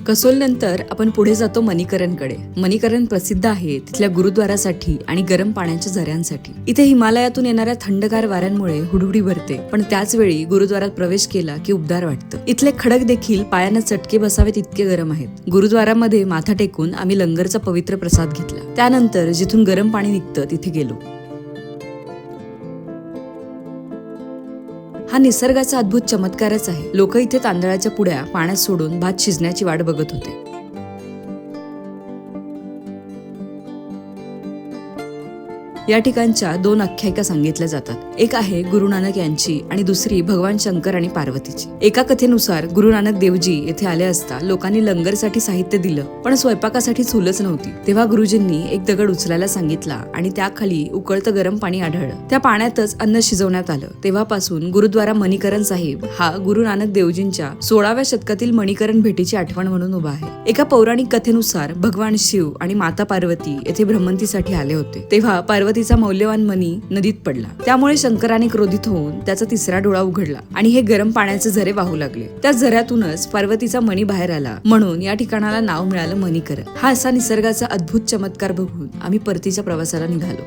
कसोल नंतर आपण पुढे जातो मणिकरणकडे। मणिकरण प्रसिद्ध आहे तिथल्या गुरुद्वारासाठी आणि गरम पाण्याच्या झऱ्यांसाठी। इथे हिमालयातून येणाऱ्या थंडगार वाऱ्यांमुळे हुडहुडी भरते, पण त्याच वेळी गुरुद्वारात प्रवेश केला की उबदार वाटतं। इथले खडक देखील पायांना चटके बसावेत इतके गरम आहेत। गुरुद्वारामध्ये माथा टेकून आम्ही लंगरचा पवित्र प्रसाद घेतला। त्यानंतर जिथून गरम पाणी निघतं तिथे गेलो। हा निसर्गाचा अद्भुत चमत्कारच आहे। लोक इथे तांदळाच्या पुड्या पाण्यात सोडून भात शिजण्याची वाट बघत होते। या ठिकाणच्या दोन आख्यायिका सांगितल्या जातात। एक आहे गुरु नानक यांची आणि दुसरी भगवान शंकर आणि पार्वतीची। एका कथेनुसार गुरु नानक देवजी येथे आले असता लोकांनी लंगरसाठी साहित्य दिलं, पण स्वयंपाकासाठी चूलच नव्हती। तेव्हा गुरुजींनी एक दगड उचलायला सांगितला आणि त्याखाली उकळतं गरम पाणी आढळलं। त्या पाण्यातच अन्न शिजवण्यात आलं। तेव्हापासून गुरुद्वारा मणिकरण साहिब हा गुरु नानक देवजींच्या 16व्या शतकातील मणिकरण भेटीची आठवण म्हणून उभा आहे। एका पौराणिक कथेनुसार भगवान शिव आणि माता पार्वती येथे भ्रमंतीसाठी आले होते। तेव्हा पार्वतीचा मौल्यवान मणी नदीत पडला। त्यामुळे शंकराने क्रोधित होऊन त्याचा तिसरा डोळा उघडला आणि हे गरम पाण्याचे झरे वाहू लागले। त्या झऱ्यातूनच पार्वतीचा मणी बाहेर आला, म्हणून या ठिकाणाला नाव मिळालं मणिकरण। हा असा निसर्गाचा अद्भुत चमत्कार बघून आम्ही परतीच्या प्रवासाला निघालो।